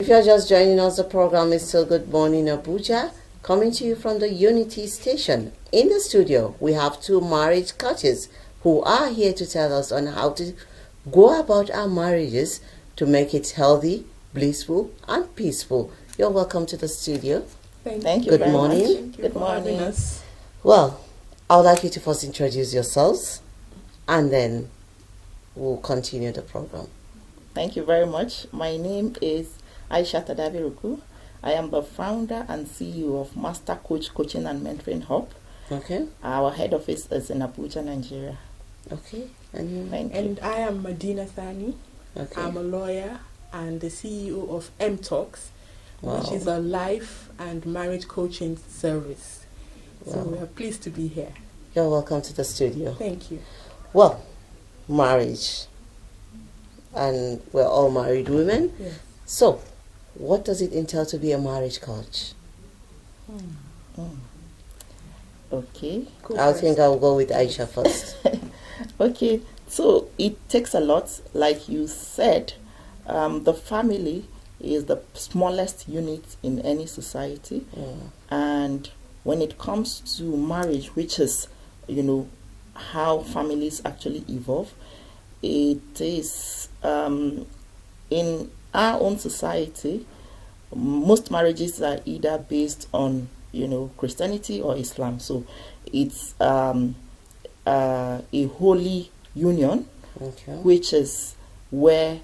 If you're just joining us, the program is still Good Morning Abuja, coming to you from the Unity Station. In the studio, we have two marriage coaches who are here to tell us on how to go about our marriages to make it healthy, blissful, and peaceful. You're welcome to the studio. Thank you. Good very morning. Much. Thank you Good for morning. having us. Well, I would like you to first introduce yourselves, and then we'll continue the program. Thank you very much. My name is Aisha Tadabiruku. I am the founder and CEO of Master Coach Coaching and Mentoring Hub. Okay. Our head office is in Abuja, Nigeria. Okay. And you? Thank you. And I am Medina Thani. Okay. I'm a lawyer and the CEO of M Talks, Wow. which is a life and marriage coaching service. So Wow. we are pleased to be here. You're welcome to the studio. Thank you. Well, marriage. And we're all married women. Yes. So, what does it entail to be a marriage coach? Okay. Go I first. think I'll go with Aisha first. Okay. So it takes a lot. Like you said, the family is the smallest unit in any society. And when it comes to marriage, which is, how families actually evolve, it is in our own society, most marriages are either based on, Christianity or Islam. So it's a holy union, Okay. which is where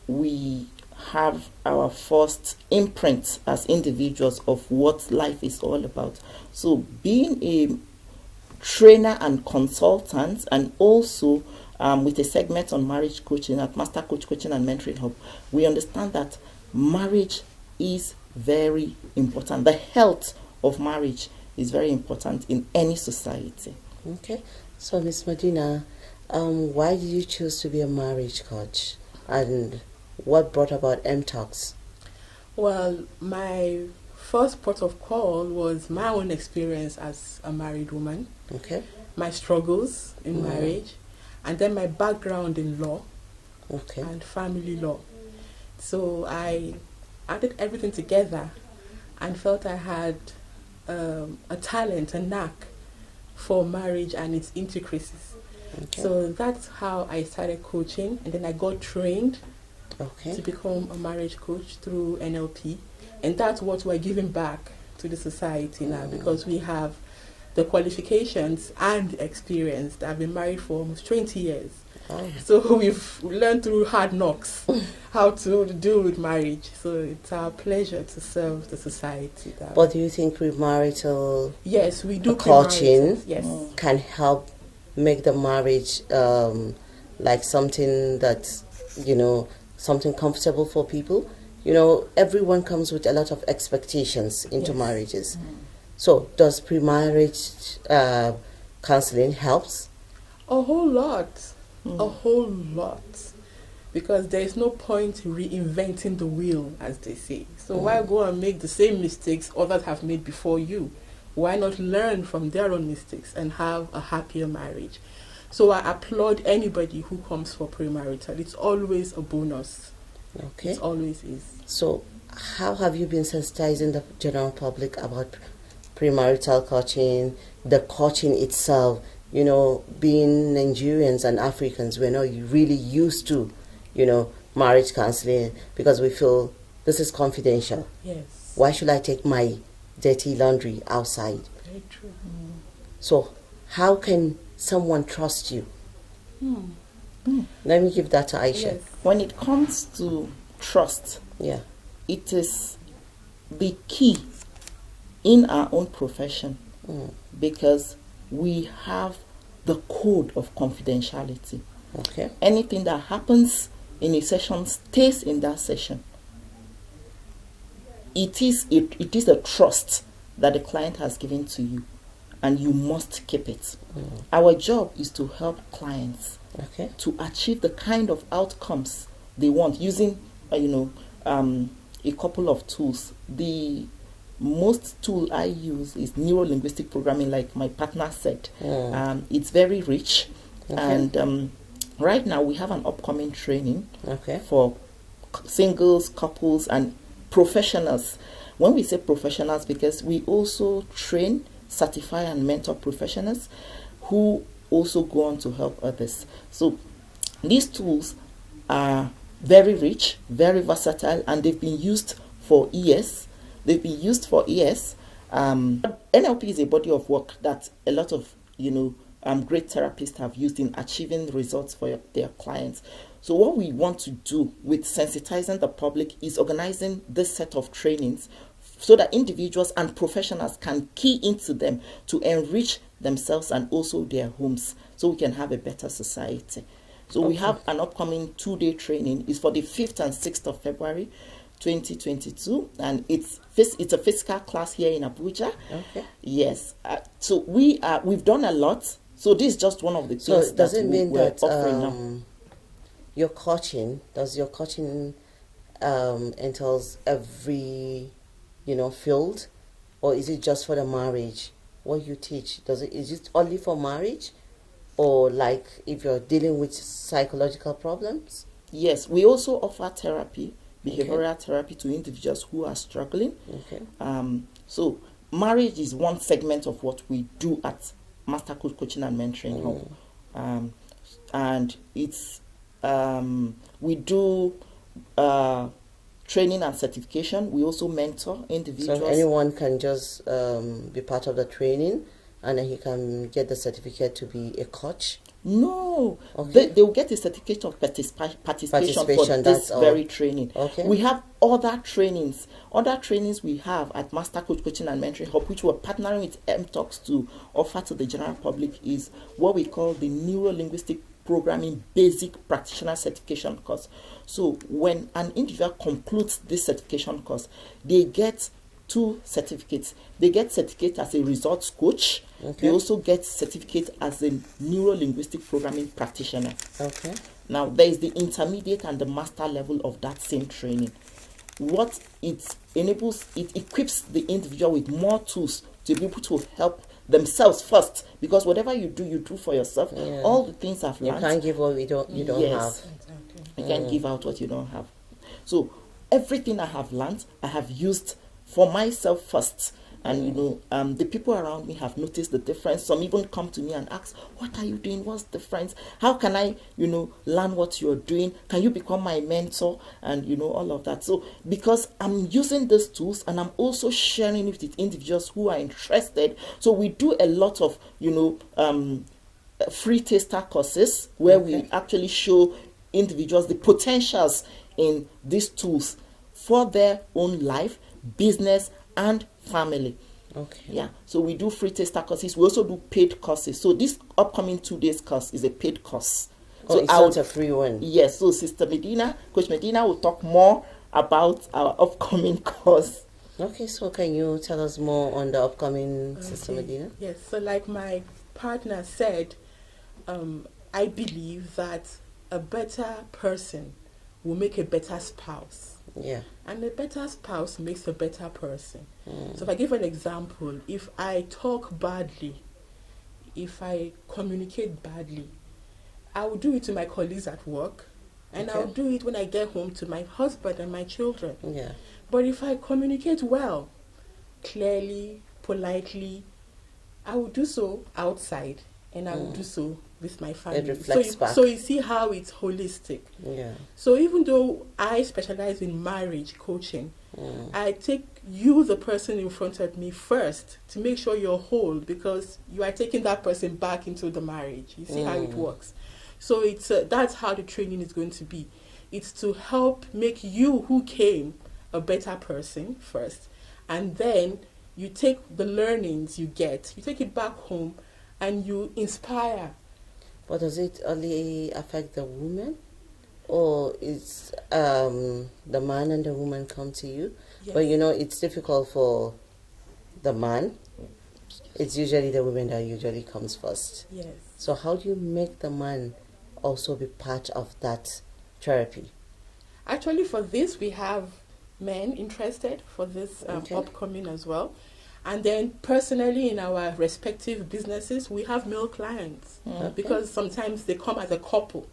we have our first imprint as individuals of what life is all about. So being a trainer and consultant, and also with a segment on marriage coaching at Master Coach Coaching and Mentoring Hub, we understand that marriage is very important. The health of marriage is very important in any society. Okay. So, Miss Medina, why did you choose to be a marriage coach? And what brought about M-Talks? Well, my first port of call was my own experience as a married woman, Okay. my struggles in marriage, and then my background in law Okay. and family law. So I added everything together and felt I had a talent, a knack for marriage and its intricacies. Okay. So that's how I started coaching, and then I got trained Okay. to become a marriage coach through NLP, and that's what we're giving back to the society now, because we have the qualifications and the experience. I've been married for almost 20 years. Oh. So we've learned through hard knocks how to deal with marriage. So it's our pleasure to serve the society. But do you think premarital Yes, we do coaching premarital. Yes. can help make the marriage like something that's, something comfortable for people? Everyone comes with a lot of expectations into Yes. marriages. So does pre-marriage counseling helps? A whole lot. A whole lot. Because there is no point reinventing the wheel, as they say. So why go and make the same mistakes others have made before you? Why not learn from their own mistakes and have a happier marriage? So I applaud anybody who comes for premarital. It's always a bonus. Okay. It always is. So how have you been sensitizing the general public about premarital coaching, the coaching itself? Being Nigerians and Africans, we're not really used to, marriage counseling, because we feel this is confidential. Yes. Why should I take my dirty laundry outside? Very true. So how can someone trust you? Let me give that to Aisha. Yes. When it comes to trust, Yeah. it is the key in our own profession, because we have the code of confidentiality. Okay. Anything that happens in a session stays in that session. It is a trust that the client has given to you, and you must keep it. Our job is to help clients Okay. to achieve the kind of outcomes they want using, a couple of tools. The most tool I use is neuro-linguistic programming, like my partner said. It's very rich. Okay. And right now we have an upcoming training Okay. for singles, couples, and professionals. When we say professionals, because we also train, certify, and mentor professionals who also go on to help others. So these tools are very rich, very versatile, and they've been used for years. NLP is a body of work that a lot of great therapists have used in achieving results for their clients. So what we want to do with sensitizing the public is organizing this set of trainings so that individuals and professionals can key into them to enrich themselves and also their homes, so we can have a better society. So we have an upcoming 2-day training. It's for the 5th and 6th of February 2022, and it's a physical class here in Abuja. Okay. Yes. So we've done a lot. So this is just one of the things. So does it mean that offering now. your coaching entails every field, or is it just for the marriage? What you teach, is it only for marriage, or like if you're dealing with psychological problems? Yes, we also offer therapy, behavioral therapy, to individuals who are struggling. Okay. So marriage is one segment of what we do at Master Coach Coaching and Mentoring Home. And it's we do training and certification. We also mentor individuals. So anyone can just be part of the training, and then he can get the certificate to be a coach? No, okay. They will get a certificate of participation for this very training. Okay. We have other trainings. Other trainings we have at Master Coach Coaching and Mentoring Hub, which we're partnering with MTalks to offer to the general public, is what we call the Neuro-Linguistic Programming Basic Practitioner Certification course. So when an individual concludes this certification course, they get 2 certificates. They get certificate as a results coach. Okay. They also get certificate as a neuro-linguistic programming practitioner. Okay. Now there is the intermediate and the master level of that same training. What it enables, it equips the individual with more tools to be able to help themselves first, because whatever you do for yourself. Yeah. All the things I've learned. You can't give what you don't have. Exactly. You can't give out what you don't have. So everything I have learned, I have used for myself first. And the people around me have noticed the difference. Some even come to me and ask, what are you doing? What's the difference? How can I, learn what you're doing? Can you become my mentor? And, all of that. So, because I'm using these tools and I'm also sharing it with individuals who are interested. So we do a lot of, free taster courses where we actually show individuals the potentials in these tools for their own life, business, and family. Okay. Yeah. So we do free taster courses. We also do paid courses. So this upcoming 2 days course is a paid course. So it's not a free one. Yes. So Sister Medina, Coach Medina, will talk more about our upcoming course. Okay. So can you tell us more on the upcoming, Sister Medina? Yes. So like my partner said, I believe that a better person will make a better spouse. Yeah. And a better spouse makes a better person. So if I give an example, if I talk badly, if I communicate badly, I will do it to my colleagues at work, and I'll do it when I get home to my husband and my children. Yeah. But if I communicate well, clearly, politely, I will do so outside, and I will do so with my family. It reflects back. So you see how it's holistic. Yeah. So even though I specialize in marriage coaching, I take you, the person in front of me, first to make sure you're whole, because you are taking that person back into the marriage. You see how it works. So it's that's how the training is going to be. It's to help make you who came a better person first, and then you take the learnings you get, you take it back home, and you inspire. But does it only affect the woman, or is the man and the woman come to you? Yes. But it's difficult for the man. It's usually the woman that usually comes first. Yes. So how do you make the man also be part of that therapy? Actually, for this, we have men interested for this upcoming as well. And then personally in our respective businesses, we have male clients because sometimes they come as a couple.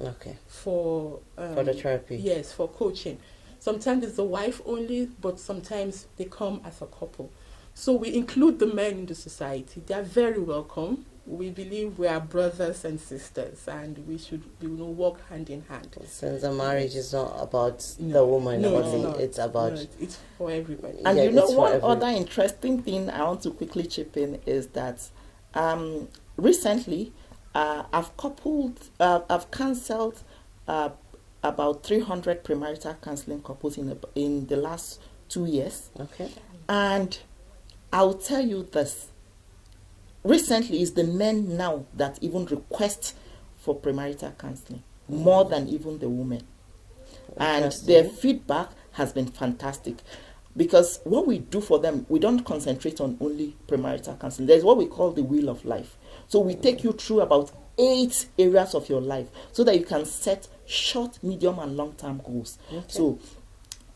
Okay. for For the therapy. Yes, for coaching. Sometimes it's the wife only, but sometimes they come as a couple. So we include the men in the society. They are very welcome. We believe we are brothers and sisters, and we should, work hand in hand. Since the marriage is not about No. the woman No, only, it's not. it's about. No, it's for everybody. And Yeah, you know, it's for one every- other interesting thing I want to quickly chip in is that recently I've cancelled about 300 premarital counseling couples in the last 2 years. Okay. And I'll tell you this. Recently, it's the men now that even request for premarital counseling more than even the women. And their feedback has been fantastic. Because what we do for them, we don't concentrate on only premarital counseling. There's what we call the wheel of life. So we take you through about 8 areas of your life so that you can set short, medium, and long-term goals. Okay. So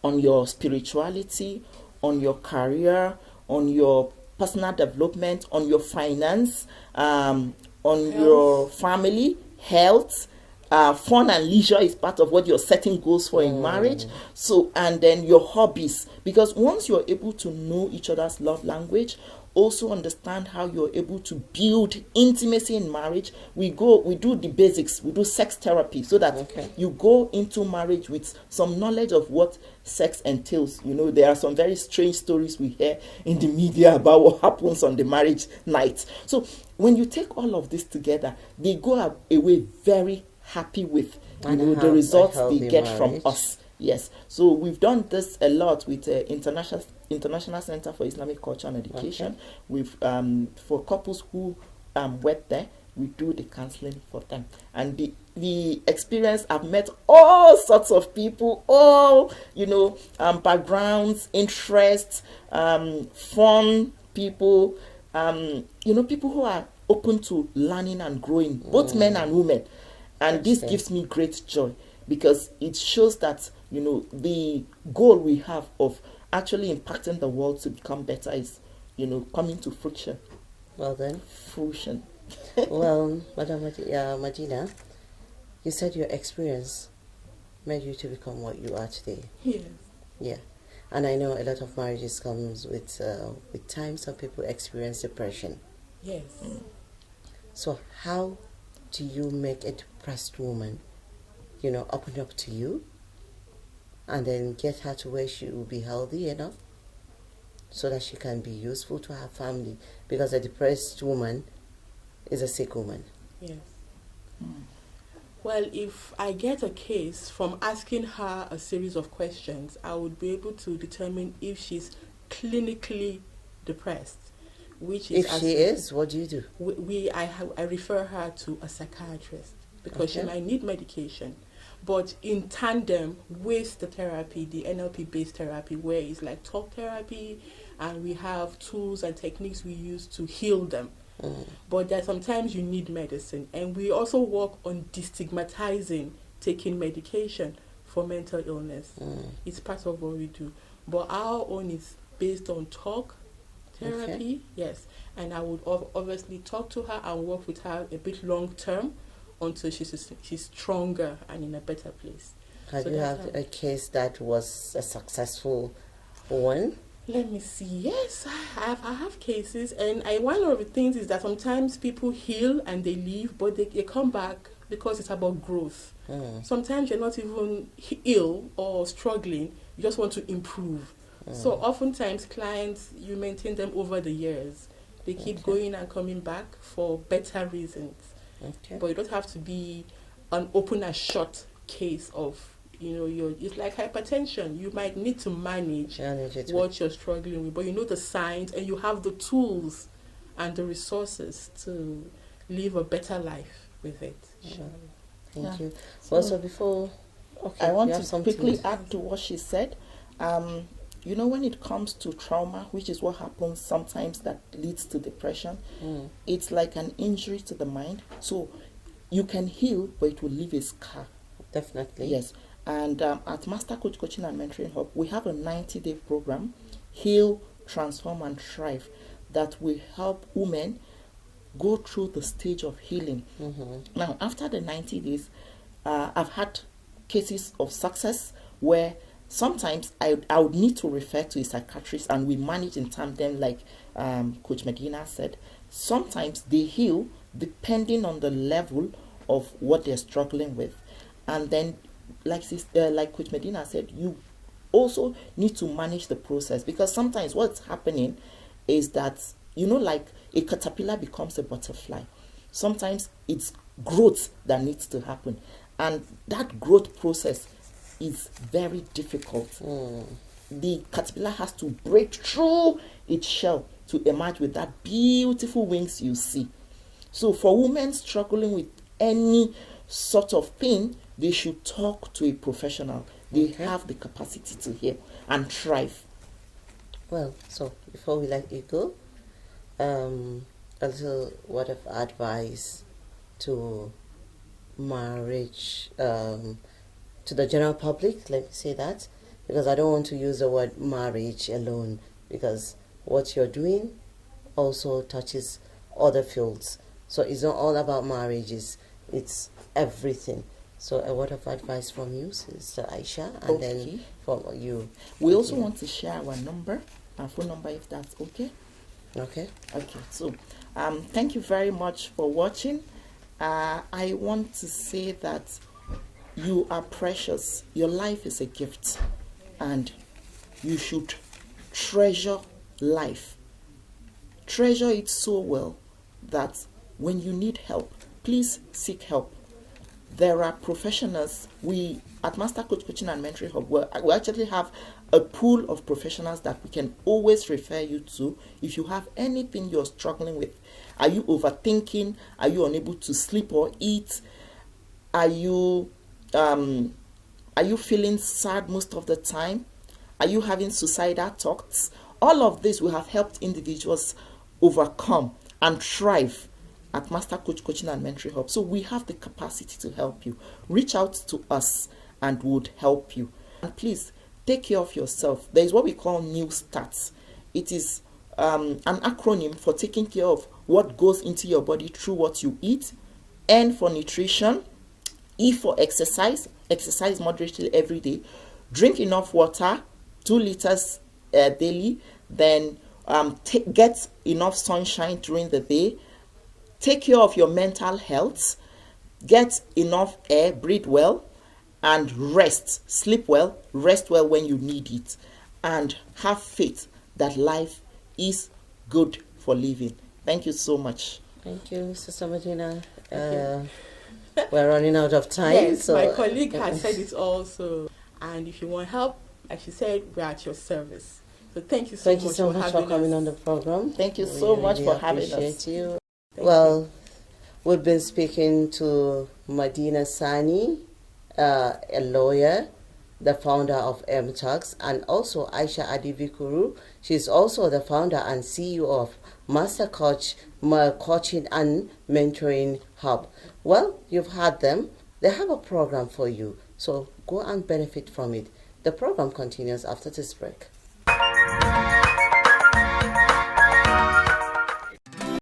on your spirituality, on your career, on your personal development, on your finance, on your family, health, fun and leisure is part of what you're setting goals for in marriage. So, and then your hobbies, because once you're able to know each other's love language, also understand how you're able to build intimacy in marriage. We do the basics. We do sex therapy so that you go into marriage with some knowledge of what sex entails. You know, there are some very strange stories we hear in the media about what happens on the marriage night. So when you take all of this together, they go away very happy with the results they get from us. Yes, so we've done this a lot with International Center for Islamic Culture and Education. Okay. We've for couples who went there, we do the counseling for them, and the experience. I've met all sorts of people, all backgrounds, interests, fun people, people who are open to learning and growing, both men and women, and this gives me great joy because it shows that the goal we have of actually impacting the world to become better is coming to fruition. Well then. Fruition. Well, Madam Madina, you said your experience made you to become what you are today. Yes. Yeah. And I know a lot of marriages comes with time. Some people experience depression. Yes. So how do you make a depressed woman, open up to you and then get her to where she will be healthy enough so that she can be useful to her family? Because a depressed woman is a sick woman. Yes. Well, if I get a case from asking her a series of questions, I would be able to determine if she's clinically depressed. Which is, if she is, what do you do? I refer her to a psychiatrist because she might need medication. But in tandem with the therapy, the NLP-based therapy, where it's like talk therapy, and we have tools and techniques we use to heal them. But there sometimes you need medicine, and we also work on destigmatizing taking medication for mental illness. It's part of what we do. But our own is based on talk therapy, yes. And I would obviously talk to her and work with her a bit long term until she's stronger and in a better place. Have you had a case that was a successful one? Let me see. Yes, I have cases, and one of the things is that sometimes people heal and they leave, but they come back because it's about growth. Sometimes you're not even ill or struggling; you just want to improve. So oftentimes clients, you maintain them over the years. They keep going and coming back for better reasons. But you don't have to be an open and shut case of it's like hypertension. You might need to manage what you're struggling with, but you know the signs and you have the tools and the resources to live a better life with it. Thank you. Well, so before, I want to quickly add to what she said. When it comes to trauma, which is what happens sometimes that leads to depression, it's like an injury to the mind. So you can heal, but it will leave a scar. Definitely. Yes. And at Master Coach Coaching and Mentoring Hub, we have a 90-day program, Heal, Transform, and Thrive, that will help women go through the stage of healing. Now, after the 90 days, I've had cases of success where sometimes I would need to refer to a psychiatrist and we manage in tandem, like Coach Medina said. Sometimes they heal depending on the level of what they're struggling with. And then, like Coach Medina said, you also need to manage the process, because sometimes what's happening is that, like a caterpillar becomes a butterfly. Sometimes it's growth that needs to happen, and that growth process is very difficult. The caterpillar has to break through its shell to emerge with that beautiful wings you see. So for women struggling with any sort of pain, they should talk to a professional. They have the capacity to heal and thrive. Well, so before we let you go, a little word of advice to marriage, to the general public, let me say that, because I don't want to use the word marriage alone, because what you're doing also touches other fields. So it's not all about marriages, it's everything. So a word of advice from you, Sister Aisha, and then from you. We also want to share our number, our phone number, if that's okay. Okay. Okay, so thank you very much for watching. I want to say that you are precious. Your life is a gift, and you should treasure life. Treasure it so well that when you need help, please seek help. There are professionals. We at Master Coach Coaching and Mentoring Hub, we actually have a pool of professionals that we can always refer you to if you have anything you're struggling with. Are you overthinking? Are you unable to sleep or eat? Are you feeling sad most of the time? Are you having suicidal thoughts? All of this we have helped individuals overcome and thrive at Master Coach Coaching and Mentoring Hub. So we have the capacity to help you. Reach out to us and would help you. And please take care of yourself. There is what we call New Starts. It is an acronym for taking care of what goes into your body through what you eat. N for nutrition. E for exercise. Exercise moderately every day. Drink enough water, 2 liters daily. Then get enough sunshine during the day. Take care of your mental health. Get enough air, breathe well, and rest. Sleep well, rest well when you need it. And have faith that life is good for living. Thank you so much. Thank you, Sister Medina. We're running out of time. Yes, so my colleague has said it also. And if you want help, like she said, we're at your service. So thank you so much for coming on the program. Thank you so much for having us. Appreciate you. Well, we've been speaking to Medina Sani, a lawyer, the founder of M-Talks, and also Aisha Adivikuru. She's also the founder and CEO of Master Coach Coaching and Mentoring Hub. Well, you've had them. They have a program for you, so go and benefit from it. The program continues after this break.